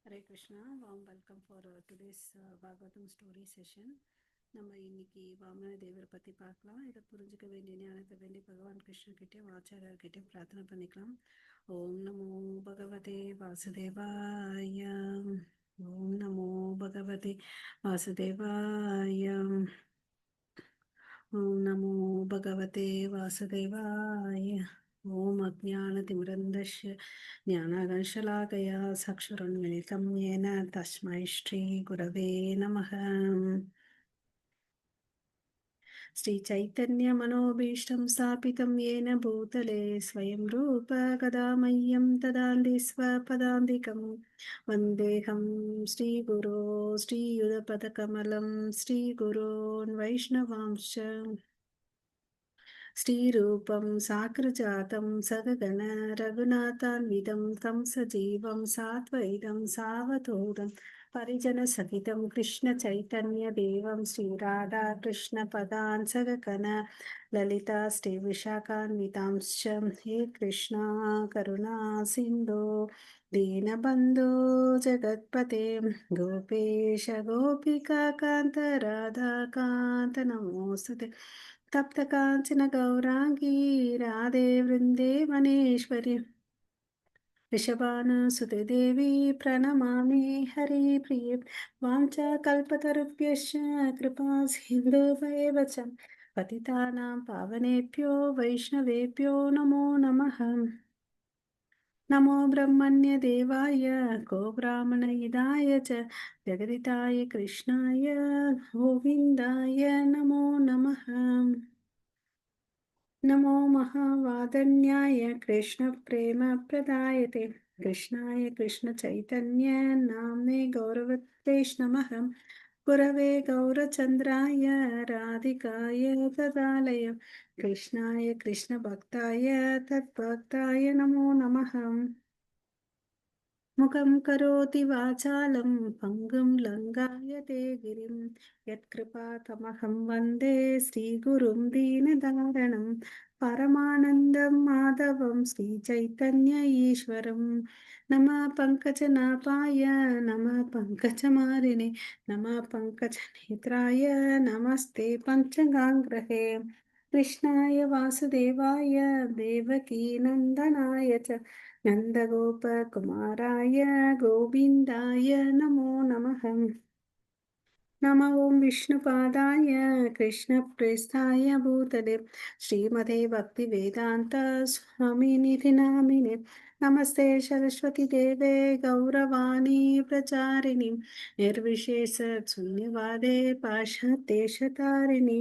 Hare Krishna, warm welcome for today's Bhagavatam story session. நம்ம இன்னைக்கு வாமன தேவர் பற்றி பார்க்கலாம். இதை புரிஞ்சுக்க வேண்டிய ஞானத்தை வேண்டி பகவான் கிருஷ்ணன் கிட்டேயும் ஆச்சாரியர்கிட்டையும் பிரார்த்தனை பண்ணிக்கலாம். ஓம் நமோ பகவதே வாசுதேவாய. ஓம் நமோ பகவதே வாசுதேவாய. ஓம் நமோ பகவதே வாசுதேவாய. ஓம் அஜ்ஞானதிமிரந்தஸ்ய ज्ञानागंशलाकया चक्षुरुन्मिलितं येन तस्मै श्रीगुरवे नमः. श्रीचैतन्यमनोभीष्टं स्थापितं येन भूतले स्वयं रूप कदा मह्यं ददाति स्वपदान्तिकं वन्देऽहं श्रीगुरो श्रीयुतपदकमलं श्रीगुरोन् वैष्णवांश्च श्रीरूपं साग्रजातं सगगण रघुनाथान्वितं तं सजीवं साद्वैतं सावधूतं परिजनसहितं कृष्णचैतन्यदेवं श्रीराधा कृष्णपदान् सगगण ललिता श्रीविशाखान्वितांश्च हे कृष्णा करुणा सिन्धो दीनबन्धो जगत्पते गोपेश गोपिकान्त राधाकान्त नमोऽस्तुते तप्त कांचन गौरांगी राधे वृंदे वनेश्वरी ऋषभानुसुते देवी प्रणमामि हरिप्रिये वाञ्छाकल्पतरुभ्यश्च कृपा सिन्धुभैव च पतितानां पावनेभ्यो वैष्णवेभ्यो नमो नमः. नमो ब्रह्मण्य देवाय को ब्राह्मणहिताय च जगदिताय कृष्णाय गोविन्दाय नमो नमः. नमो महावादन्याय कृष्णप्रेमप्रदायते कृष्णाय कृष्णचैतन्य नाम्ने गौरवते नमः. गुरवे गौरचन्द्राय राधिकाय तदालय कृष्णाय कृष्णभक्ताय तद्भक्ताय नमो नमः. मुखं करोति वाचालं पङ्गुं लङ्घायते गिरिं यत्कृपातमहं वन्दे श्रीगुरुं दीनदारणं परमानन्दं माधवं श्रीचैतन्य ईश्वरं नमः पङ्कजनाभाय नमः पङ्कजमालिने नमः पङ्कजनेत्राय नमस्ते पञ्चगाङ्ग्रहे कृष्णाय वासुदेवाय देवकीनन्दनाय च नन्दगोपकुमाराय गोविन्दाय नमो नमः. नमो ॐ विष्णुपादाय कृष्णप्रेष्ठाय भूतले श्रीमते भक्तिवेदान्त स्वामिनिधि नामिने नमस्ते सरस्वती देवे गौरवाणी प्रचारिणि निर्विशेष शून्यवादे पाश्चात्येशतारिणि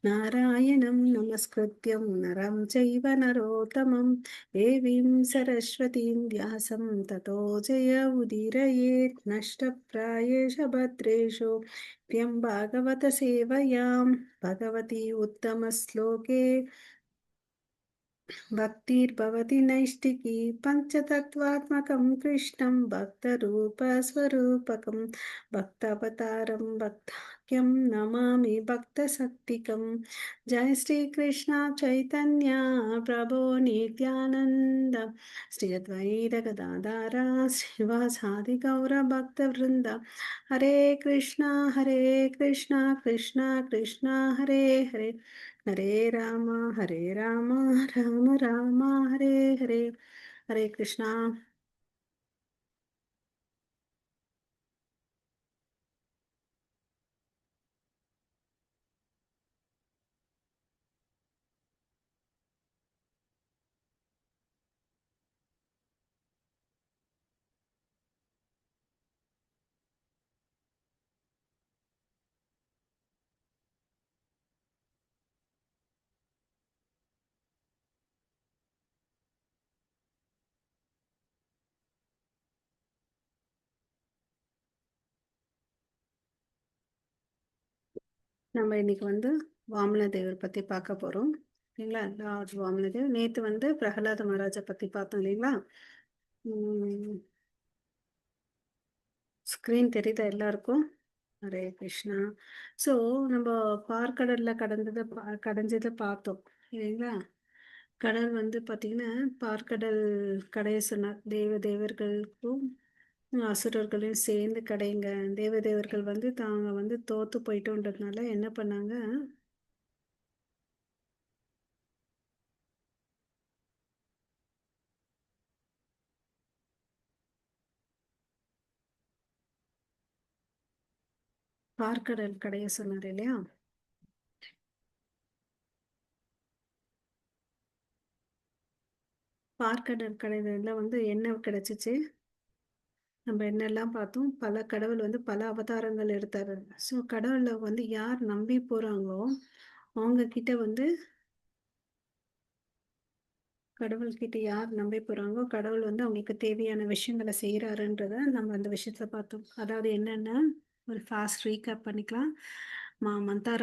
नारायणं नमस्कृत्यं नरं चैव नरोत्तमं देवीं सरस्वतीं व्यासं ततो जय उदीरयेत् नष्टप्रायेष भद्रेषु त्यं भागवतसेवयां भगवती उत्तमश्लोके भक्तिर्भवति नैष्टिकी पञ्चतत्त्वात्मकं कृष्णं भक्तरूपस्वरूपकं भक्तावतारं भक्ताख्यं नमामि भक्तशक्तिकं. जय श्रीकृष्ण चैतन्य प्रभो नित्यानन्द श्री अद्वैत गदाधर श्रीवासादि गौरभक्तवृन्द. हरे कृष्णा कृष्णा कृष्णा हरे हरे हरे राम राम राम हरे हरे. हरे कृष्णा. நம்ம இன்னைக்கு வாமன தேவர் பத்தி பார்க்க போறோம் இல்லைங்களா. லார்ட் வாமன தேவர். நேத்து பிரகலாத மகாராஜா பத்தி பார்த்தோம் இல்லைங்களா. ஸ்கிரீன் தெரியுதா எல்லாருக்கும்? ஹரே கிருஷ்ணா. ஸோ நம்ம பார்க்கடல்ல கடைஞ்சதை பார்த்தோம் இல்லைங்களா. கடல் பார்த்தீங்கன்னா பார்க்கடல் கடைய சொன்னார் தேவர்களுக்கும் அசுரர்களையும் சேர்ந்து கடைங்க. தேவதேவர்கள் வந்து தாங்க வந்து தோத்து போயிட்டோன்றதுனால என்ன பண்ணாங்க, பார்க்கடல் கடைய சொன்னார் இல்லையா? பார்க்கடல் கடையில வந்து என்ன கிடைச்சிச்சு? நம்ம என்னெல்லாம் பார்த்தோம், பல கடவுள் வந்து பல அவதாரங்கள் எடுத்தாரு. ஸோ கடவுளை வந்து யார் நம்பி போறாங்களோ அவங்க கிட்ட வந்து கடவுள்கிட்ட யார் நம்பி போறாங்களோ கடவுள் வந்து அவங்களுக்கு தேவையான விஷயங்களை செய்யறாருன்றத நம்ம அந்த விஷயத்துல பார்த்தோம். அதாவது என்னன்னா, ஒரு ஃபாஸ்ட் ரீகேப் பண்ணிக்கலாம். மந்தார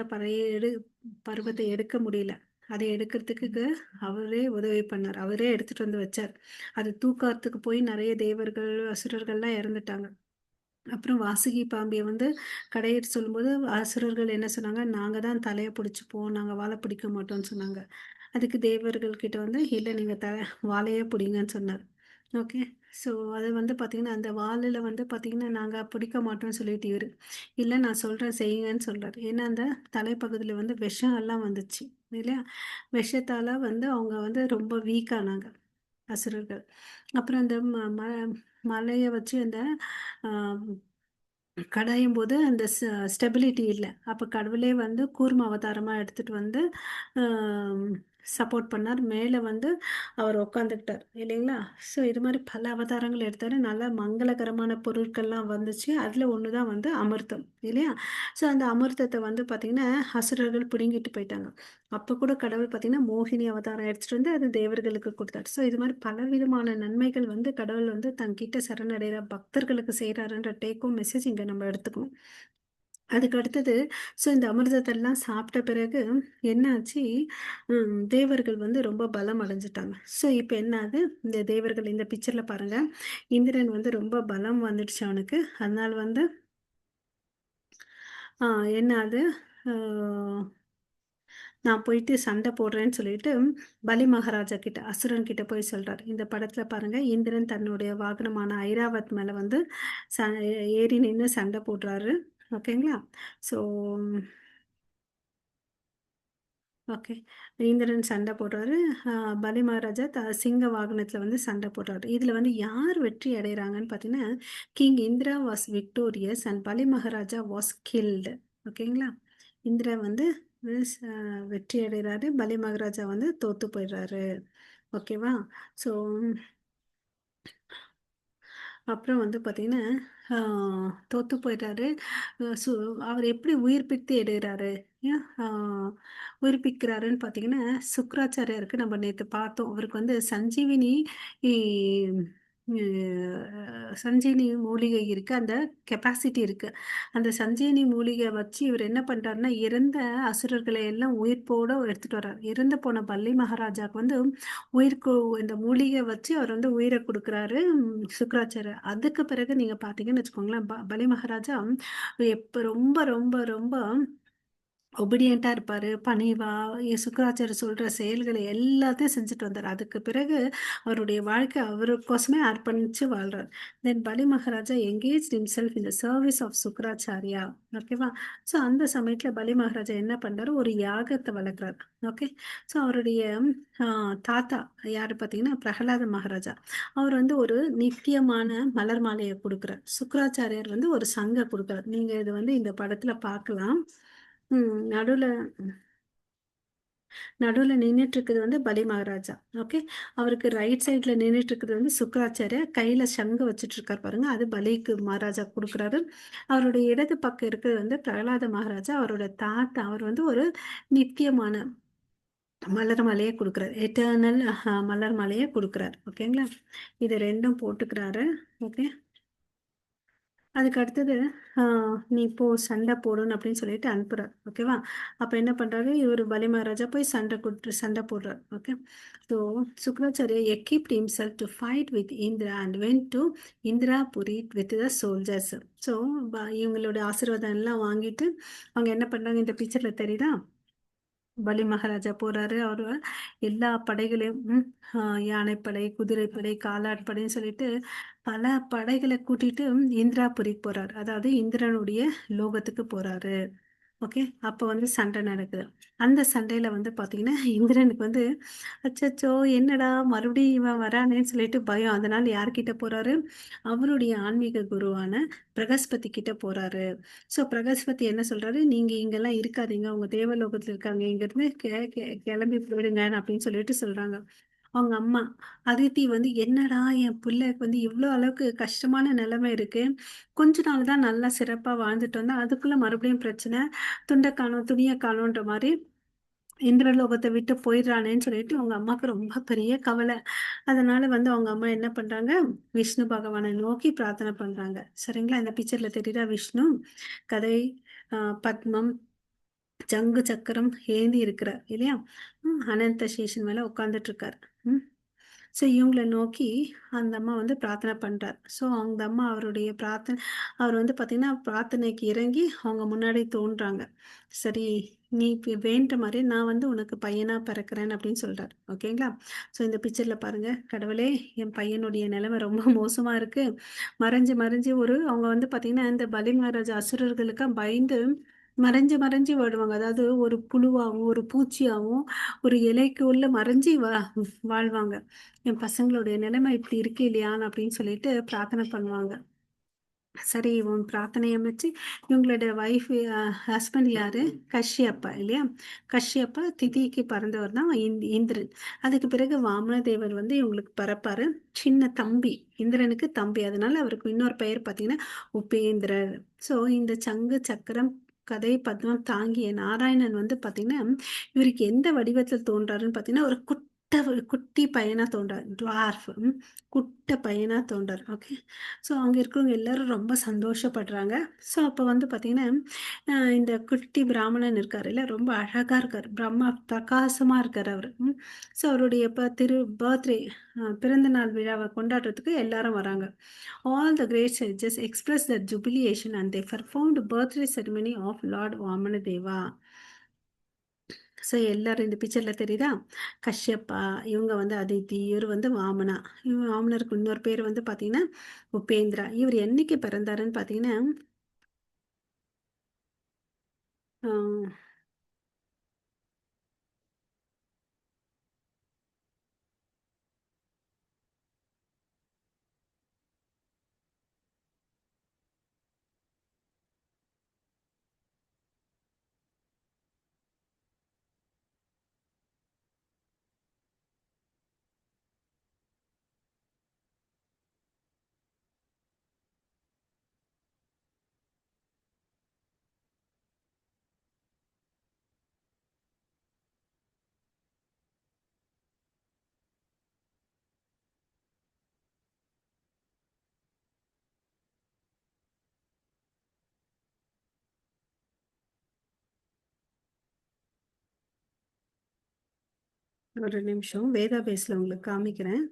பருவத்தை எடுக்க முடியல. அதை எடுக்கிறதுக்கு அவரே உதவி பண்ணார். அவரே எடுத்துட்டு வந்து வச்சார். அது தூக்கத்துக்கு போய் நிறைய தேவர்கள் அசுரர்கள்லாம் இறந்துட்டாங்க. அப்புறம் வாசுகி பாம்பிய வந்து கடையேற்ற சொல்லும்போது அசுரர்கள் என்ன சொன்னாங்க, நாங்க தான் தலைய பிடிச்சுப்போம், நாங்க வால பிடிக்க மாட்டோம்னு சொன்னாங்க. அதுக்கு தேவர்கள் கிட்ட வந்து இல்ல நீங்க வாலையே பிடிங்கன்னு சொன்னார். ஓகே. ஸோ அது வந்து பார்த்தீங்கன்னா, அந்த வாலுல வந்து பார்த்தீங்கன்னா, நாங்க பிடிக்க மாட்டோம்னு சொல்லிட்டு இவரு, இல்ல நான் சொல்றேன் செய்யுங்கன்னு சொல்றாரு. ஏன்னா அந்த தலைப்பகுதியில வந்து விஷம் எல்லாம் வந்துச்சு இல்லையா? விஷத்தால வந்து அவங்க வந்து ரொம்ப வீக் ஆனாங்க அசுரர்கள். அப்புறம் அந்த மலைய வச்சு அந்த ஆ கடையும் போது அந்த ஸ்டெபிலிட்டி இல்ல. அப்ப கடவுளே வந்து கூர்ம அவதாரமா எடுத்துட்டு வந்து சப்போர்ட் பண்ணார். மேல வந்து அவர் உட்காந்துக்கிட்டார் இல்லைங்களா? ஸோ இது மாரி பல அவதாரங்கள் எடுத்தாரு. நல்ல மங்களகரமான பொருட்கள்லாம் வந்துச்சு. அதுல ஒண்ணு தான் வந்து அமிர்தம் இல்லையா? ஸோ அந்த அமிர்தத்த வந்து பார்த்தீங்கன்னா, அசுரர்கள் பிடுங்கிட்டு போயிட்டாங்க. அப்ப கூட கடவுள் பார்த்தீங்கன்னா, மோகினி அவதாரம் எடுத்துட்டு வந்து அது தேவர்களுக்கு குடுத்தார். ஸோ இது மாரி பலவிதமான நன்மைகள் வந்து கடவுள் வந்து தன்கிட்ட சரணடைகிற பக்தர்களுக்கு செய்றாருன்ற டேக் ஹோம் மெசேஜ் இங்க நம்ம எடுத்துக்கணும். அதுக்கு அடுத்தது இந்த அமிர்தத்தெல்லாம் சாப்பிட்ட பிறகு என்ன ஆச்சு, தேவர்கள் வந்து ரொம்ப பலம் அடைஞ்சுட்டாங்க. இப்ப என்ன ஆகுது, இந்த தேவர்கள் இந்த பிக்சர்ல பாருங்க. இந்திரன் வந்து ரொம்ப பலம் வந்துடுச்சு அவனுக்கு. அதனால வந்து ஆ என்ன ஆகுது, ஆ நான் போயிட்டு சண்டை போடுறேன்னு சொல்லிட்டு பலி மகாராஜா கிட்ட, அசுரன் கிட்ட போய் சொல்றாரு. இந்த படத்துல பாருங்க, இந்திரன் தன்னுடைய வாகனமான ஐராவத் மேல வந்து ச ஏறி நின்னு சண்டை போடுறாரு. ஓகேங்களா? So okay. இந்திரன் சண்டை போடுறாரு. அ பலி மகாராஜா சிங்க வாகனத்துல வந்து சண்டை போடுறாரு. இதுல வந்து யார் வெற்றி அடையறாங்கன்னு பார்த்தீங்கன்னா, king Indira was victorious and பலி மகாராஜா வாஸ் கில்டு. ஓகேங்களா? இந்திரா வந்து ஸ் அ வெற்றி அடைறாரு. பலி மகாராஜா வந்து தோத்து போயிடுறாரு. ஓகேவா? ஸோ அப்புறம் வந்து பார்த்தீங்கன்னா, ஆ தோத்து போயிட்டாரு. அ சு அவர் எப்படி உயிர்ப்பித்து எடுக்குறாரு? ஏன் உயிர்ப்பிக்கிறாருன்னு பார்த்தீங்கன்னா, சுக்ராச்சாரியாருக்கு நம்ம நேத்து பார்த்தோம். அவருக்கு வந்து சஞ்சீவினி இ சஞ்சீவினி மூலிகை இருக்கு. அந்த கெப்பாசிட்டி இருக்கு. அந்த சஞ்சீவினி மூலிகை வச்சு இவர் என்ன பண்றாருன்னா, இறந்த அசுரர்களை எல்லாம் உயிர்ப்போட எடுத்துட்டு வர்றாரு. இறந்து போன பல்லி மகாராஜாவுக்கு வந்து உயிருக்கு இந்த மூலிகை வச்சு அவர் வந்து உயிர குடுக்குறாரு சுக்ராச்சாரியர். அதுக்கு பிறகு நீங்க பார்த்தீங்கன்னு வச்சுக்கோங்களேன், பலி மகாராஜா எப்ப ரொம்ப ரொம்ப ரொம்ப ஒபீடியன்ட்டா இருப்பாரு. பணிவா சுக்ராச்சாரியர் சொல்ற செயல்கள எல்லாத்தையும் செஞ்சுட்டு வந்தாரு. அதுக்கு பிறகு அவருடைய வாழ்க்கை அவருக்கோசமே அர்ப்பணிச்சு வாழ்றார். Then Bali Maharaja engaged himself in the service of Shukracharya. ஓகேவா? அந்த சமயத்துல பலி மகாராஜா என்ன பண்றாரு, ஒரு யாகத்த வளர்க்குறாரு. ஓகே. அவருடைய அ தாத்தா யாரு பார்த்தீங்கன்னா, பிரகலாத மகாராஜா. அவர் வந்து ஒரு நித்தியமான மலர் மாலைய குடுக்குறார். சுக்ராச்சாரியார் வந்து ஒரு சங்க குடுக்குறார். நீங்க இது வந்து இந்த படத்துல பார்க்கலாம். நடுவுல நடுவுல நின்னுட்டு இருக்கிறது வந்து பலி மகாராஜா. ஓகே. அவருக்கு ரைட் சைட்ல நின்னுட்டு இருக்கிறது வந்து சுக்ராச்சாரியார். கையில சங்கு வச்சுட்டு இருக்காரு பாருங்க. அது பலிக்கு மகாராஜா குடுக்குறாரு. அவருடைய இடது பக்கம் இருக்கிறது வந்து பிரகலாத மகாராஜா. அவரோட தாத்தா. அவர் வந்து ஒரு நித்தியமான மலர் மாலைய குடுக்குறாரு. எட்டர்னல் மலர் மாலைய குடுக்குறாரு. ஓகேங்களா? இது 2ம் போட்டுக்கிறாரு. ஓகே. அதுக்கு அடுத்தது, ஆ "நீ போ சண்டை போடுன்னு" அப்படின்னு சொல்லிட்டு அனுப்புறார். ஓகேவா? அப்ப என்ன பண்றாரு, இவரு பலி மகாராஜா போய் சண்டை போடுறார். Okay. So Shukracharya equipped himself to fight with Indra and went to Indrapuri with the soldiers. So இவங்களோட ஆசீர்வாதம் எல்லாம் வாங்கிட்டு அவங்க என்ன பண்றாங்க, இந்த பிக்சர்ல தெரியுதா? பலி மகாராஜா போறாரு. அவரு எல்லா படைகளையும் யானைப்படை, குதிரைப்படை, காலாட்படைன்னு சொல்லிட்டு பல படைகளை கூட்டிட்டு இந்திராபுரிக்கு போறாரு. அதாவது இந்திரனுடைய லோகத்துக்கு போறாரு. ஓகே. அப்போ வந்து சண்டை நடக்குது. அந்த சண்டையில வந்து பார்த்தீங்கன்னா, இந்திரனுக்கு வந்து அச்சச்சோ! என்னடா மறுபடியும் இவன் வரானேன்னு சொல்லிட்டு பயம். அதனால யார்கிட்ட போறாரு? அவருடைய ஆன்மீக குருவான பிரகஸ்பதி கிட்ட போறாரு. ஸோ பிரகஸ்பதி என்ன சொல்றாரு? "நீங்க இங்கலாம் இருக்காதீங்க. உங்க தேவலோகத்துல இருக்காங்க. இங்கேருந்து கிளம்பி போயிடுங்க" அப்படின்னு சொல்லிட்டு சொல்றாங்க. அவங்க அம்மா அதித்தி வந்து, "என்னடா என் பிள்ளைக்கு வந்து இவ்ளோ அளவுக்கு கஷ்டமான நிலைமை இருக்கு. கொஞ்ச நாள் தான் நல்லா சிறப்பா வாழ்ந்துட்டு வந்தா, அதுக்குள்ள மறுபடியும் பிரச்சனை. துண்ட காணோம், துணிய காணோன்ற மாரி இந்திரலோகத்த விட்டு போயிடுறானேன்னு" சொல்லிட்டு அவங்க அம்மாவுக்கு ரொம்ப பெரிய கவலை. அதனால வந்து அவங்க அம்மா என்ன பண்றாங்க? விஷ்ணு பகவான நோக்கி பிரார்த்தனை பண்றாங்க. சரிங்களா? இந்த பிக்சர்ல தெரியுதா விஷ்ணு? கதை, பத்மம், சங்கு சக்கரம் ஏந்தி இருக்கிறார் இல்லையா? அனந்த சேஷன் மேல உட்கார்ந்துட்டு இருக்காரு. ம். ஸோ இவங்கள நோக்கி அந்த அம்மா வந்து பிரார்த்தனை பண்றார். ஸோ அந்த அம்மா அவருடைய அவர் வந்து பார்த்தீங்கன்னா, பிரார்த்தனைக்கு இறங்கி அவங்க முன்னாடி தோன்றாங்க. சரி, நீ இப்ப வேண்ட மாரி நான் வந்து உனக்கு பையனா பிறக்கிறேன் அப்படின்னு சொல்றாரு. ஓகேங்களா? ஸோ இந்த பிக்சர்ல பாருங்க. கடவுளே! என் பையனுடைய நிலைமை ரொம்ப மோசமா இருக்கு. மறைஞ்சு மறைஞ்சு அவங்க வந்து பார்த்தீங்கன்னா, இந்த பலி மகாராஜா அசுரர்களுக்கு பயந்து மறைஞ்சு மறைஞ்சு வருவாங்க. அதாவது ஒரு புழுவாவும், ஒரு பூச்சியாவும், ஒரு இலைக்கு உள்ள மறைஞ்சு வாழ்வாங்க. என் பசங்களுடைய நிலைமை இப்படி இருக்கு இல்லையான்னு அப்படின்னு சொல்லிட்டு பிரார்த்தனை பண்ணுவாங்க. சரி, உன் பிரார்த்தனைய வச்சு இவங்களோட வைஃப் ஹஸ்பண்ட் யாரு? கஷ்யப்பா இல்லையா? கஷ்யப்பா திதிக்கு பிறந்தவர் தான் இந்திரன். அதுக்கு பிறகு வாமன தேவர் வந்து இவங்களுக்கு பிறப்பாரு. சின்ன தம்பி, இந்திரனுக்கு தம்பி. அதனால அவருக்கு இன்னொரு பெயர் பார்த்தீங்கன்னா உபேந்திரர். ஸோ இந்த சங்கு சக்கரம் கதை பத்மம் தாங்கிய நாராயணன் வந்து பார்த்தீங்கன்னா, இவருக்கு எந்த வடிவத்தில் தோன்றாருன்னு பார்த்தீங்கன்னா, ஒரு குட்டி பையனா தோன்றார். டுவார்ஃப். குட்ட பையனா தோன்றார். ஓகே. ஸோ அங்க இருக்கிறவங்க எல்லாரும் ரொம்ப சந்தோஷப்படுறாங்க. ஸோ அப்போ வந்து பார்த்தீங்கன்னா, இந்த குட்டி பிராமணன் இருக்காருல்ல, ரொம்ப அழகா இருக்காரு. பிரகாசமா இருக்காரு அவரு. ஸோ அவருடைய பர்த்டே பிறந்த நாள் விழாவ கொண்டாடுறதுக்கு எல்லாரும் வராங்க. All the great sages expressed their jubilation and they performed birthday ceremony of Lord Vamanadeva. So எல்லாரும் இந்த பிக்சர்ல தெரியுதா? கஷ்யப்பா, இவங்க வந்து அதித்தி, இவரு வந்து வாமனா. வாமனருக்கு இன்னொரு பேர் வந்து பார்த்தீங்கன்னா, உபேந்திரா. இவரு என்னைக்கு பிறந்தாருன்னு பார்த்தீங்கன்னா, ஆ ஒரு நிமிஷம் வேதா பேஸ்ல உங்களுக்கு காமிக்கிறேன்.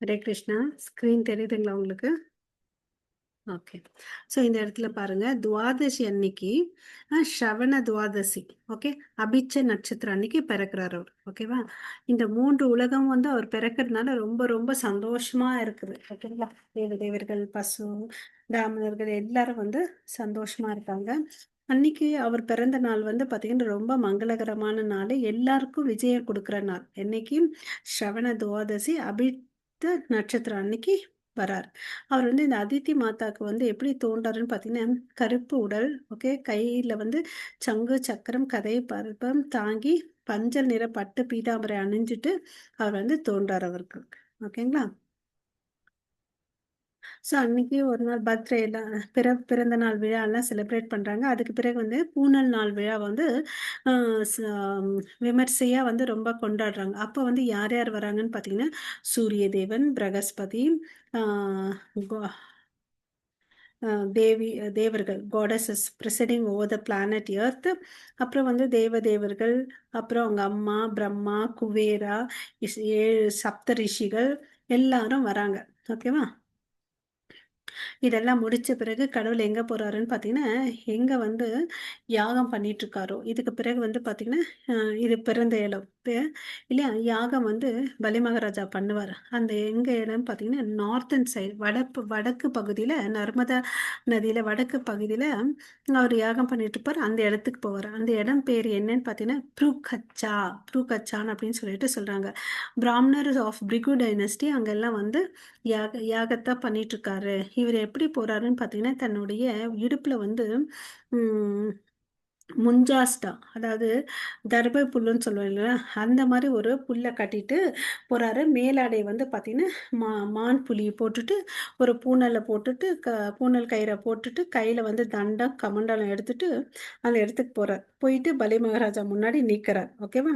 ஹரே கிருஷ்ணா. ஸ்க்ரீன் தெரியுதுங்களா உங்களுக்கு? ஓகே. ஸோ இந்த இடத்துல பாருங்க, துவாதசி அன்னைக்கு ஸ்ரவண துவாதசி. ஓகே. அபிச்ச நட்சத்திரம் அன்னைக்கு பிறக்கிறாரு அவர். ஓகேவா? இந்த 3 உலகம் வந்து அவர் பிறக்கிறதுனால ரொம்ப ரொம்ப சந்தோஷமா இருக்குது. ஓகேங்களா? தேவர்கள், பசு, பிராமணர்கள் எல்லாரும் வந்து சந்தோஷமா இருக்காங்க. அன்னைக்கு அவர் பிறந்த நாள் வந்து பார்த்தீங்கன்னா, ரொம்ப மங்களகரமான நாள். எல்லாருக்கும் விஜயம் குடுக்குற நாள். என்னைக்கு? ஸ்ரவண துவாதசி அபிட்ட நட்சத்திரம் அன்னைக்கு வரார். அவர் வந்து இந்த அதித்தி மாதாக்கு வந்து எப்படி தோன்றாருன்னு பார்த்தீங்கன்னா, கருப்பு உடல், ஓகே. கையில வந்து சங்கு, சக்கரம், கதை, பர்பம் தாங்கி மஞ்சள் நிற பட்டு பீதாம்பரை அணிஞ்சுட்டு அவர் வந்து தோன்றார் அவருக்கு. ஓகேங்களா? ஸோ அன்னைக்கு ஒரு நாள் பர்த்டே எல்லாம் பிறந்த நாள் விழா எல்லாம் செலிப்ரேட் பண்றாங்க. அதுக்கு பிறகு வந்து பூனல் நாள் விழா வந்து விமர்சையா வந்து ரொம்ப கொண்டாடுறாங்க. அப்போ வந்து யார் யார் வராங்கன்னு பார்த்தீங்கன்னா, சூரிய தேவன், பிரகஸ்பதி, ஆஹ் கோ- தேவி தேவர்கள், goddesses presiding over the planet earth. அப்புறம் வந்து தேவர்கள், அப்புறம் அவங்க அம்மா பிரம்மா, குபேரா, ஏழு சப்த ரிஷிகள் எல்லாரும் வராங்க. ஓகேவா? இதெல்லாம் முடிச்ச பிறகு கடவுள் எங்க போறாருன்னு பார்த்தீங்கன்னா, எங்க வந்து யாகம் பண்ணிட்டு இருக்காரோ, இதுக்கு பிறகு வந்து பார்த்தீங்கன்னா, இது பிறந்த இடம். இல்லையா? யாகம் வந்து பலி மகாராஜா பண்ணுவார். அந்த எங்க இடம்னு பார்த்தீங்கன்னா, நார்த்தன் சைடு வடக்கு பகுதியில நர்மதா நதியில வடக்கு பகுதியில அவர் யாகம் பண்ணிட்டு இருப்பார். அந்த இடத்துக்கு போவார். அந்த இடம் பேர் என்னன்னு பார்த்தீங்கன்னா, ப்ரூகச்சான் அப்படின்னு சொல்லிட்டு சொல்றாங்க. பிராமணர் ஆஃப் பிரிகு டைனஸ்டி அங்கெல்லாம் வந்து யாகத்தை பண்ணிட்டு இருக்காரு. இவர் எப்படி போறாருன்னு பார்த்தீங்கன்னா, தன்னுடைய இடுப்புல வந்து ம், முஞ்சாஸ்டா, அதாவது தர்பை புல்லுன்னு சொல்லுவோம் இல்லையா, அந்த மாதிரி ஒரு புல்லை கட்டிட்டு போறாரு. மேலாடை வந்து பார்த்தீங்கன்னா மான் புலி போட்டுட்டு, ஒரு பூனலை போட்டுட்டு, பூனல் கயிறை போட்டுட்டு, கையில வந்து தண்டம் கமண்டலம் எடுத்துட்டு அந்த இடத்துக்கு போறார். போயிட்டு பலி மகாராஜா முன்னாடி நிற்கிறார். ஓகேவா?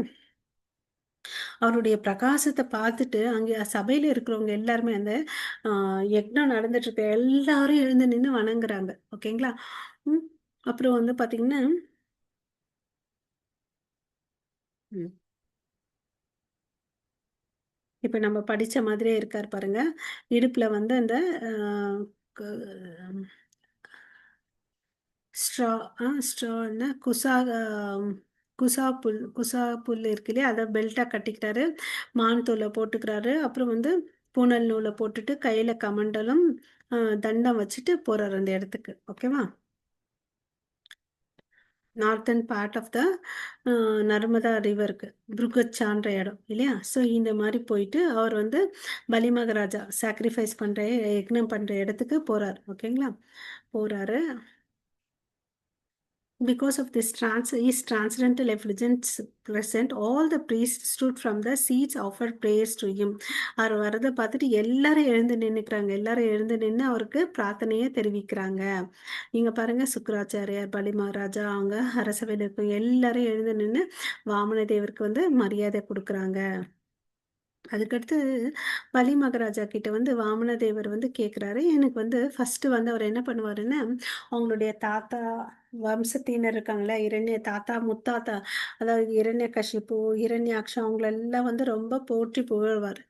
அவருடைய பிரகாசத்தை பார்த்துட்டு அங்கே சபையில இருக்கிறவங்க எல்லாருமே அந்த யக்னம் நடந்துட்டு இருக்க எல்லாரும் எழுந்து நின்று வணங்குறாங்க. ஓகேங்களா? ம். அப்புறம் வந்து பாத்தீங்கன்னா, ம், இப்ப நம்ம படிச்ச மாதிரியே இருக்கார் பாருங்க. இடுப்புல வந்து அந்த ஆஹ், க- ஸ்ட்ரா ஸ்ட்ரான்னா குசா புல் இருக்கு இல்லையா, அதை பெல்ட்டா கட்டிக்கிட்டாரு. மான் தோலை போட்டுக்கிறாரு. அப்புறம் வந்து பூனல் நூலை போட்டுட்டு கையில கமண்டலம், தண்டம் வச்சுட்டு போறாரு அந்த இடத்துக்கு. ஓகேவா? Northern part of the Narmada ரிவருக்கு, புருகச்சான்ற இடம் இல்லையா? ஸோ இந்த மாதிரி போயிட்டு அவர் வந்து பலி மகாராஜா சாக்ரிஃபைஸ் பண்ற யக்னம் பண்ற இடத்துக்கு போறாரு. ஓகேங்களா? போறாரு. Because of this his transcendental effulgence present, all the priests stood from the seats, offered prayers to him. அவர் வரதை பார்த்துட்டு எல்லாரும் எழுந்து நின்னுக்கிறாங்க. எல்லாரும் எழுந்து நின்று அவருக்கு பிரார்த்தனையை தெரிவிக்கிறாங்க. நீங்க பாருங்க, சுக்கராச்சாரியார், பலி மகாராஜா, அவங்க அரசவையில் இருக்கும் எல்லாரும் எழுந்து நின்று வாமன தேவருக்கு வந்து மரியாதை கொடுக்குறாங்க. அதுக்கடுத்து பலி மகாராஜா கிட்ட வந்து வாமன தேவர் வந்து கேட்குறாரு. எனக்கு வந்து ஃபர்ஸ்ட் வந்து அவர் என்ன பண்ணுவாருன்னா, அவங்களுடைய தாத்தா வம்சத்தினர் இருக்காங்களே, தாத்தா முத்தாத்தா, அதாவது இரண்யகசிப்பு, இரண்யாக்ஷா, அவங்களெல்லாம் வந்து ரொம்ப போற்றி புகழ்வார்.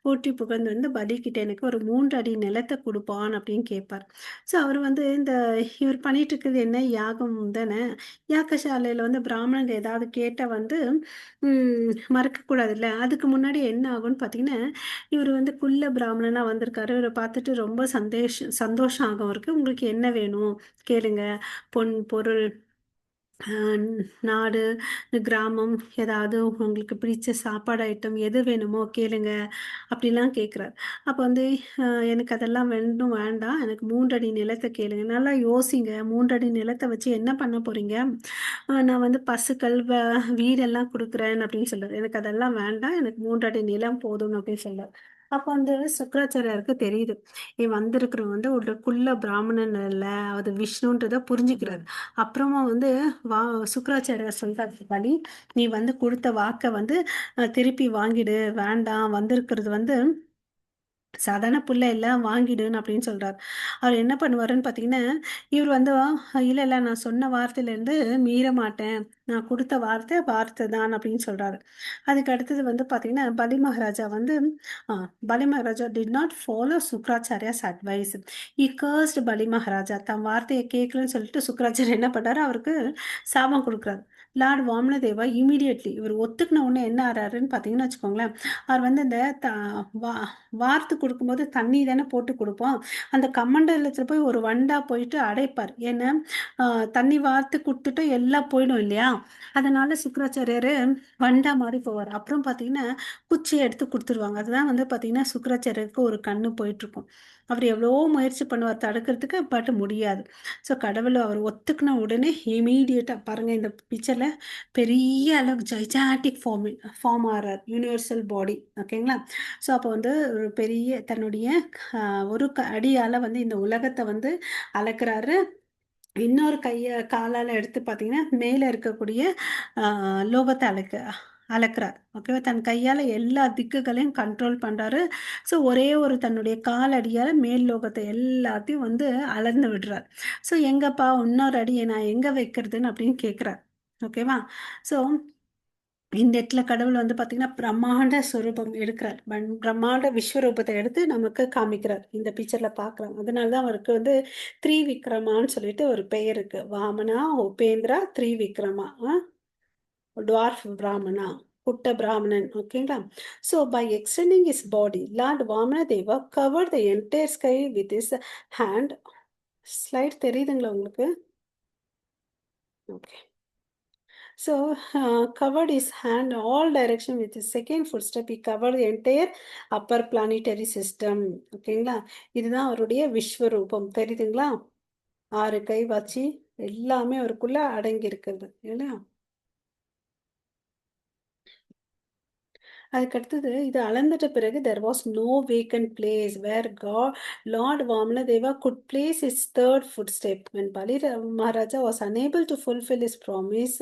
போற்றி புகழ்ந்து வந்து பலி கிட்ட எனக்கு ஒரு 3 அடி நிலத்தை கொடுப்பான் அப்படின்னு கேட்பார். ஸோ அவர் வந்து இவர் பண்ணிட்டு இருக்கிறது என்ன, யாகம் தானே. யாகசாலையில் வந்து பிராமணர்கள் ஏதாவது கேட்டால் வந்து மறக்கக்கூடாதுல்ல. அதுக்கு முன்னாடி என்ன ஆகும்னு பார்த்தீங்கன்னா, இவர் வந்து குள்ள பிராமணனா வந்திருக்காரு. இவரை பார்த்துட்டு ரொம்ப சந்தோஷம் ஆகும் அவருக்கு. உங்களுக்கு என்ன வேணும் கேளுங்க. பொன், பொருள், நாடு, கிராமம், ஏதாவது உங்களுக்கு பிடிச்ச சாப்பாடு ஐட்டம் எது வேணுமோ கேளுங்க அப்படிலாம் கேட்குறாரு. அப்போ வந்து எனக்கு அதெல்லாம் வேணும் வேண்டாம். எனக்கு 3 அடி நிலத்தை கேளுங்க. நல்லா யோசிங்க. 3 அடி நிலத்தை வச்சு என்ன பண்ண போறீங்க? நான் வந்து பசுக்கள் வீடெல்லாம் கொடுக்குறேன் அப்படின்னு சொல்றாரு. எனக்கு அதெல்லாம் வேண்டாம். எனக்கு 3 அடி நிலம் போதும் அப்படின்னு சொல்றாரு. அப்போ வந்து சுக்கராச்சாரியாருக்கு தெரியுது, வந்திருக்கிறவங்க வந்து ஒரு குள்ள பிராமணன் இல்ல, அது விஷ்ணுன்றத புரிஞ்சுக்கிறாரு. அப்புறமா வந்து வா சுக்கராச்சாரியார் சொல்றாரு, பலி நீ வந்து கொடுத்த வாக்கை வந்து திருப்பி வாங்கிடு. வேண்டாம், வந்திருக்கிறது வந்து சாதாரண புல்ல எல்லாம் வாங்கிடுன்னு அப்படின்னு சொல்றாரு. அவர் என்ன பண்ணுவாருன்னு பார்த்தீங்கன்னா, இவர் வந்து இல்ல இல்ல, நான் சொன்ன வார்த்தையிலேருந்து மீற மாட்டேன். நான் கொடுத்த வார்த்தை வார்த்தை தான் அப்படின்னு சொல்றாரு. அதுக்கு அடுத்தது வந்து பார்த்தீங்கன்னா, பலி மகாராஜா வந்து Bali Maharaja did not follow Shukracharya's advice. He cursed Bali Maharaja. தன் வார்த்தையை கேட்கலன்னு சொல்லிட்டு சுக்ராச்சாரியா என்ன பண்ணாரு, அவருக்கு சாபம் கொடுக்குறாரு. லார்ட் வாமனதேவா இமீடியட்லி இவர் ஒத்துக்கின உடனே என்ன ஆறாருன்னு பார்த்தீங்கன்னு வச்சுக்கோங்களேன், அவர் வந்து இந்த வார்த்து கொடுக்கும்போது தண்ணி தானே போட்டு கொடுப்போம். அந்த கமண்டலத்துல போய் ஒரு வண்டா போயிட்டு அடைப்பார். ஏன்னா தண்ணி வார்த்து கொடுத்துட்டு எல்லாம் போயிடும் இல்லையா? அதனால சுக்கராச்சாரியார் வண்டா மாதிரி போவார். அப்புறம் பார்த்தீங்கன்னா குச்சியை எடுத்து கொடுத்துருவாங்க. அதுதான் வந்து பார்த்தீங்கன்னா சுக்கராச்சாரியருக்கு ஒரு கண்ணு போயிட்டு இருக்கும். அவர் எவ்வளவோ முயற்சி பண்ணுவார் தடுக்கிறதுக்கு, பட் முடியாது. ஸோ கடவுள் அவர் ஒத்துக்குன உடனே இம்மீடியட்டா பாருங்க இந்த பிக்சர்ல பெரிய அளவு ஜைஜாண்டிக் ஃபார்ம் ஆறார். யூனிவர்சல் பாடி. ஓகேங்களா? ஸோ அப்போ வந்து ஒரு பெரிய தன்னுடைய ஒரு அடியால வந்து இந்த உலகத்த வந்து அளக்குறாரு. இன்னொரு காலால எடுத்து பார்த்தீங்கன்னா, மேல இருக்கக்கூடிய லோகத்த அளக்கிறார். ஓகேவா? தன் கையால எல்லா திக்குகளையும் கண்ட்ரோல் பண்றாரு. ஸோ ஒரே ஒரு தன்னுடைய காலடியால மேல் லோகத்த எல்லாத்தையும் வந்து அளந்து விடுறார். ஸோ எங்கப்பா இன்னொரு அடிய நான் எங்க வைக்கிறதுன்னு அப்படின்னு கேட்கிறார். ஓகேவா? ஸோ இந்த இடத்துல கடவுள் வந்து பார்த்தீங்கன்னா, பிரம்மாண்ட சொரூபம் எடுக்கிறார். பிரம்மாண்ட விஸ்வரூபத்த எடுத்து நமக்கு காமிக்கிறார். இந்த பிக்சர்ல பார்க்கலாம். அதனால தான் அவருக்கு வந்து த்ரிவிக்ரமான்னு சொல்லிட்டு ஒரு பெயர் இருக்கு. வாமனா, உபேந்திரா, த்ரிவிக்ரமா. டுவார்ஃப் பிராமணா, புட்ட பிராமணன். ஓகேங்களா? So by extending his body, lord Vamanadeva covered the entire sky with his hand. Slide தெரியுதுங்களா உங்களுக்கு? Okay. So, covered his hand all direction with his second footstep. He covered the entire upper planetary system. ஓகேங்களா? இதுதான் அவருடைய விஸ்வரூபம். தெரியுதுங்களா? 6 கை வச்சு எல்லாமே அவருக்குள்ள அடங்கி இருக்கிறது. இல்லையா? அதுக்கடுத்தது இது அளந்துட்ட பிறகு there was no vacant place where lord Vamanadeva could place his third foot step when Bali Maharaja was unable to fulfil his promise.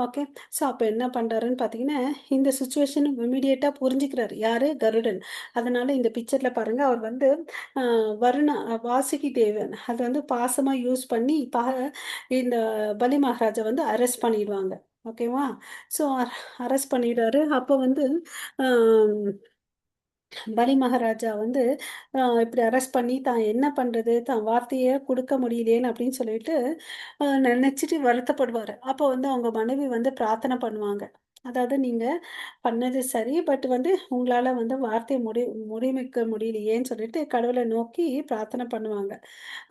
Okay. So அப்போ என்ன பண்ணுறாருன்னு பார்த்தீங்கன்னா இந்த சுச்சுவேஷன் இமீடியட்டாக புரிஞ்சுக்கிறாரு யார் கருடன். அதனால இந்த பிக்சரில் பாருங்கள் அவர் வந்து வருணா வாசுகி தேவன் அது வந்து பாசமாக யூஸ் பண்ணி இந்த பலி மகாராஜா வந்து அரெஸ்ட் பண்ணிடுவாங்க. ஓகேவா? ஸோ அரெஸ்ட் பண்ணிடுறாரு. அப்போ வந்து ஆம், பலி மகாராஜா வந்து இப்படி அரெஸ்ட் பண்ணி தான் என்ன பண்றது? தான் வார்த்தைய குடுக்க முடியலையேன்னு அப்படின்னு சொல்லிட்டு நெனச்சுட்டு வருத்தப்படுவாரு. அப்போ வந்து அவங்க மனைவி வந்து பிரார்த்தனை பண்ணுவாங்க. அதாவது நீங்க பண்ணது சரி. பட் வந்து உங்களால வந்து வார்த்தைய முடிமைக்க முடியலையேன்னு சொல்லிட்டு கடவுள நோக்கி பிரார்த்தனை பண்ணுவாங்க.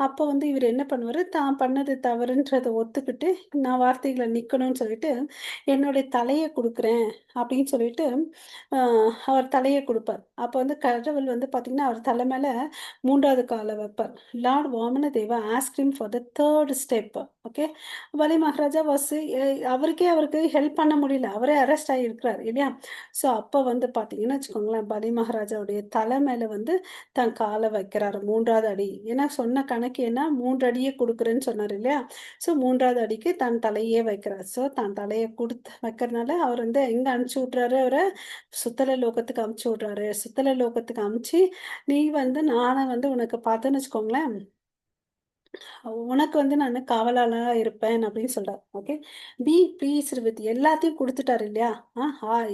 அப்போ வந்து இவரு என்ன பண்ணுவாரு, தான் பண்ணது தவறுன்றத ஒத்துக்கிட்டு, நான் வார்த்தைகள நிக்கணும்னு சொல்லிட்டு, என்னுடைய தலைய குடுக்குறேன் அப்படின்னு சொல்லிட்டு, அ அவர் தலைய குடுப்பார். அப்போ வந்து கடவுள் வந்து பார்த்தீங்கன்னா, அவர் தல மேல 3வது கால வைப்பார். Lord Vamanadeva asked him for the 3rd step. Okay. Bali Maharaja அவருக்கு ஹெல்ப் பண்ண முடியல. அவரே அரெஸ்ட் ஆகியிருக்கிறார் இல்லையா? ஸோ அப்போ வந்து பார்த்தீங்கன்னு வச்சுக்கோங்களேன், பலி மகாராஜாவுடைய தலை மேல வந்து தன் கால வைக்கிறாரு 3வது அடி. ஏன்னா சொன்ன கணக்கு என்ன 3 அடியே குடுக்குறேன்னு சொன்னாரு இல்லையா? ஸோ 3வது அடிக்கு தன் தலையே வைக்கிறார். ஸோ தன் தலைய குடுத்து வைக்கிறனால அவர் வந்து எங்க அனுப்பிச்சு விட்றாரு அவர? சுத்தல லோகத்துக்கு அனுப்பிச்சு விட்றாரு. சுத்தல லோகத்துக்கு அனுப்பிச்சு, நீ வந்து நானே வந்து உனக்கு பார்த்தேன்னு வச்சுக்கோங்களேன் உனக்கு வந்து நானு காவலாளா இருப்பேன் அப்படின்னு சொல்றார். ஓகே. பி ப்ளீஸ்டு வித் எல்லாத்தையும் குடுத்துட்டாரு இல்லையா?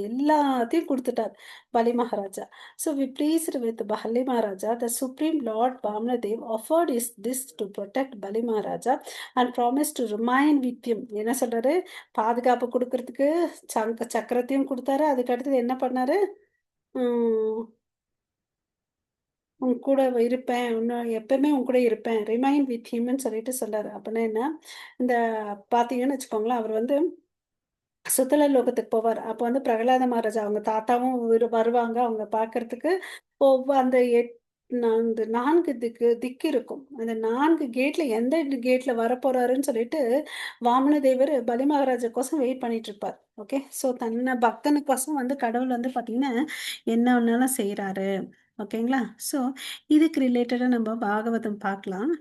எல்லாத்தையும் குடுத்துட்டார் Bali Maharaja. So we pleased with Bali Maharaja the supreme lord Vamanadev offered his this to protect Bali Maharaja and promise to remain with him. என்ன சொல்றாரு? பாதுகாப்பு குடுக்கறதுக்கு சக்கரத்தையும் குடுத்தாரு. அதுக்கு அடுத்தது என்ன பண்ணாரு? ம். உன் கூட இருப்பேன். எப்பவுமே உன் கூட இருப்பேன். ரிமைன் வித் ஹிம்ன்னு சொல்லிட்டு சொல்றாரு. அப்பன்னா என்ன? இந்த பார்த்தீங்கன்னு வச்சுக்கோங்களேன், அவர் வந்து சுத்தல லோகத்துக்கு போவார். அப்போ வந்து பிரகலாத மகாராஜா அவங்க தாத்தாவும் வருவாங்க. அவங்க பார்க்கறதுக்கு. அந்த 4 திக்கு இருக்கும். அந்த 4 கேட்ல எந்த கேட்ல வரப்போறாருன்னு சொல்லிட்டு, வாமனதேவர் பலி மகாராஜாக்கோசம் வெயிட் பண்ணிட்டு இருப்பார். ஓகே. ஸோ தன்ன பக்தனுக்கோசம் வந்து கடவுள் வந்து பார்த்தீங்கன்னா, என்ன வேணாலும் செய்றாரு. ஓகேங்களா? ஸோ இதுக்கு ரிலேட்டடா நம்ம பாகவதம் பார்க்கலாம்.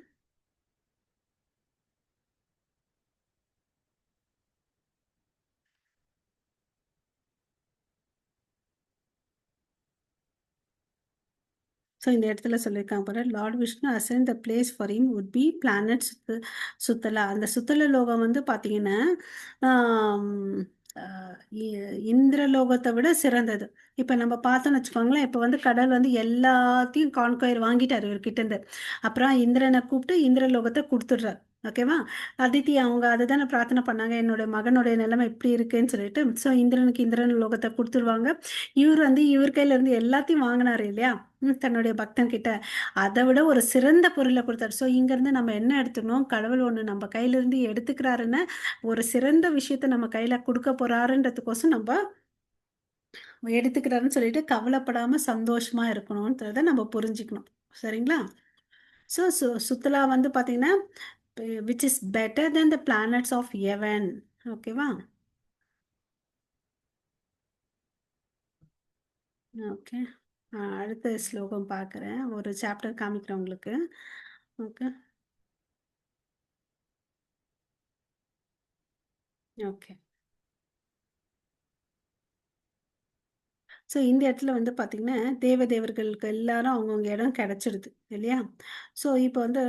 ஸோ இந்த இடத்துல சொல்லியிருக்காங்க பாரு, lord Vishnu assign the place for him would be planet Sutala. அந்த சுத்தல லோகம் வந்து பார்த்தீங்கன்னா, ஆம், அ இ இந்திரலோகத்த விட சிறந்தது. இப்ப நம்ம பார்த்தோம்னு வச்சுக்கோங்களேன், இப்ப வந்து கடவுள் வந்து எல்லாத்தையும் கான்குயர் வாங்கிட்டாரு இவர்கிட்டருந்து. அப்புறம் இந்திரன கூப்பிட்டு இந்திரலோகத்த குடுத்துடுறார். ஓகேவா? அதித்தி அவங்க அதுதானே பிரார்த்தனை பண்ணாங்க, என்னோட மகனுடைய நிலைமை இப்படி இருக்குன்னு சொல்லிட்டு. ஸோ இந்திரனுக்கு இந்திரன் லோகத்த குடுத்துருவாங்க. இவர் வந்து இவர் கையில இருந்து எல்லாத்தையும் வாங்குனாரு இல்லையா? தன்னுடைய பக்தன் கிட்ட. அத விட ஒரு சிறந்த பொருள குடுத்தாரு. ஸோ இங்கருந்து நம்ம என்ன எடுத்துக்கணும்? கடவுள் ஒண்ணு நம்ம கையிலருந்து எடுத்துக்கிறாருன்னா, ஒரு சிறந்த விஷயத்த நம்ம கையில குடுக்க போறாருன்றதுக்கோசம் நம்ப எடுத்துக்கிறாருன்னு சொல்லிட்டு கவலைப்படாம சந்தோஷமா இருக்கணும்ன்றத நம்ம புரிஞ்சுக்கணும். சரிங்களா? ஸோ சுத்தலா வந்து பார்த்தீங்கன்னா which is better than the planets of heaven. ஓகேவா? ஓகே. அடுத்த ஸ்லோகம் பார்க்குறேன். ஒரு சாப்டர் காமிக்கிறேன் உங்களுக்கு. ஓகே. ஓகே. ஸோ இந்த இடத்துல வந்து பார்த்தீங்கன்னா, தேவர்களுக்கு எல்லாரும் அவங்கவங்க இடம் கிடைச்சிடுது இல்லையா? ஸோ இப்போ வந்து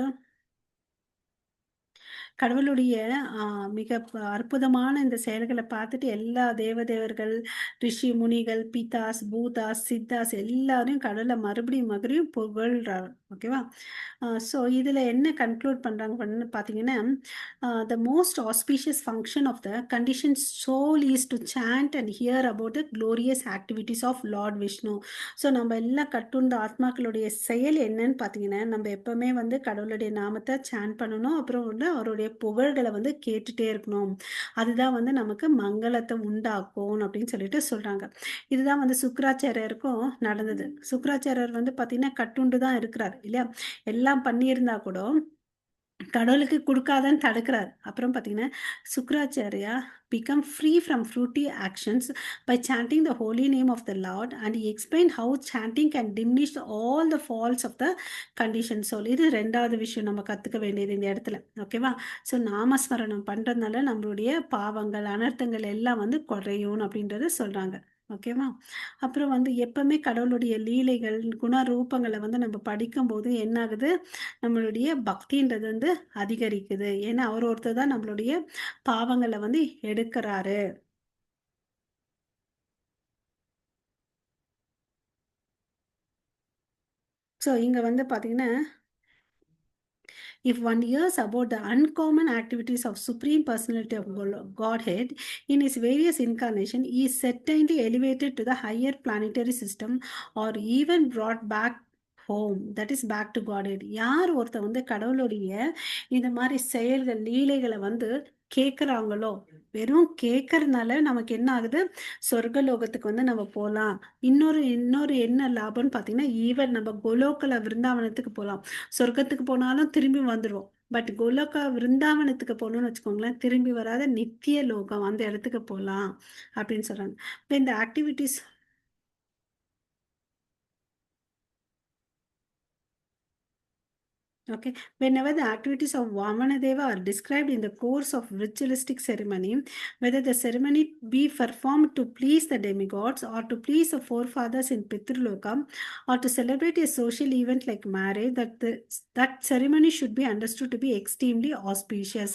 கடவுளுடைய அ மிக அற்புதமான இந்த செயல்கள பார்த்துட்டு எல்லா தேவர்கள், ரிஷி, முனிகள், பிதாஸ், பூதாஸ், சித்தாஸ் எல்லாரையும் கடவுள மறுபடியும் மறுபடியும் புகழ்றாரு. ஓகேவா? ஸோ இதுல என்ன கன்க்ளூட் பண்றாங்கன்னு பார்த்தீங்கன்னா, "the most auspicious function of the conditioned soul is to chant and hear about the glorious activities of Lord Vishnu." ஸோ நம்ம எல்லாம் கட்டுண்ட ஆத்மாக்களுடைய செயல் என்னன்னு பார்த்தீங்கன்னா, நம்ம எப்பவுமே வந்து கடவுளுடைய நாமத்த சாண்ட் பண்ணணும். அப்புறம் வந்து அவருடைய புகழ்கள வந்து கேட்டுட்டே இருக்கணும். அதுதான் வந்து நமக்கு மங்களத்த உண்டாக்கும் அப்படின்னு சொல்லிட்டு சொல்றாங்க. இதுதான் வந்து சுக்ராச்சாரியருக்கும் நடந்தது. சுக்ராச்சாரியர் வந்து பார்த்தீங்கன்னா, கட்டுண்டு தான் இருக்கிறார் இல்லையா? எல்லாம் பண்ணியிருந்தா கூட, கடவுளுக்கு குடுக்காதன்னு தடுக்கிறாரு. அப்புறம் பார்த்தீங்கன்னா, சுக்ராச்சார்யா become free from fruity actions by chanting the holy name of the Lord, and he explained how chanting can diminish all the faults of the conditioned soul. இது 2வது விஷயம் நம்ம கத்துக்க வேண்டியது இந்த இடத்துல. ஓகேவா? ஸோ நாமஸ்மரணம் பண்றதுனால நம்மளுடைய பாவங்கள், அனர்த்தங்கள் எல்லாம் வந்து குறையும் அப்படின்றத சொல்றாங்க. ஓகேவா? அப்புறம் வந்து எப்பவுமே கடவுளுடைய லீலைகள், குணரூபங்கள வந்து நம்ம படிக்கும்போது என்ன ஆகுது? நம்மளுடைய பக்தின்றது வந்து அதிகரிக்குது. ஏன்னா, அவர் ஒருத்தர் தான் நம்மளுடைய பாவங்கள வந்து எடுக்குறாரு. ஸோ இங்க வந்து பார்த்தீங்கன்னா, if one hears about the uncommon activities of Supreme Personality of Godhead in his various incarnation, he is certainly elevated to the higher planetary system or even brought back home. That is back to Godhead. யார் ஒருத்தர் வந்து கடவுளுடைய இந்த மாரி செயல்கள், லீலைகள வந்து கேட்குறாங்களோ, வெறும் கேட்கறனால நமக்கு என்ன ஆகுது? சொர்க்கலோகத்துக்கு வந்து நம்ம போலாம். இன்னொரு இன்னொரு என்ன லாபம்ன்னு பார்த்தீங்கன்னா, ஈவன் நம்ம கோலோகல விருந்தாவனத்துக்கு போலாம். சொர்க்கத்துக்கு போனாலும் திரும்பி வந்துருவோம். பட் கோலோகா விருந்தாவனத்துக்கு போனோம்னு வச்சுக்கோங்களேன், திரும்பி வராத நித்திய லோகம் அந்த இடத்துக்கு போலாம் அப்படின்னு சொல்றாங்க. இப்ப இந்த activities Okay. Whenever the activities of Vamanadeva are described in the course of ritualistic ceremony, whether the ceremony be performed to please the demigods or to please the forefathers in Pitrulokam or to celebrate a social event like marriage, that ceremony should be understood to be extremely auspicious.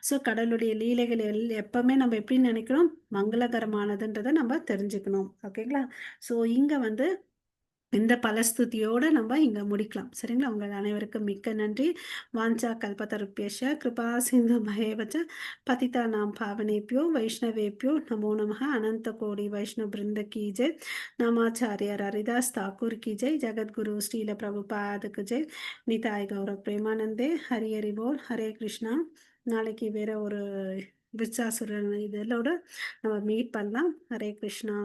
So கடவுளுடைய லீலைகள் எப்பவுமே நம்ம எப்படி நினைக்கிறோம்? மங்களகரமானதுன்றதை நம்ம தெரிஞ்சுக்கணும். ஓகேங்களா? So இங்க வந்து இந்த பலஸ்துதியோட நம்ம இங்க முடிக்கலாம். சரிங்களா? உங்கள் அனைவருக்கும் மிக்க நன்றி. வாஞ்சா கல்பத்தருப்யஷ கிருபா சிந்து மகேவச்ச பதிதானாம் பாவனேப்யோ வைஷ்ணவேப்யோ நமோ நமः. அனந்த கோடி வைஷ்ணவ பிருந்த கி ஜெய். நாமாச்சாரியார் ஹரிதாஸ் தாக்கூர் கி ஜெய். ஜெகத்குரு ஸ்ரீல பிரபுபாதுக்கு ஜெய். நிதாய் கௌரவ் பிரேமானந்தே. ஹரி ஹரி போல். ஹரே கிருஷ்ணா. நாளைக்கு வேற ஒரு விருச்சாசுரன் இதோட நம்ம மீட் பண்ணலாம். ஹரே கிருஷ்ணா.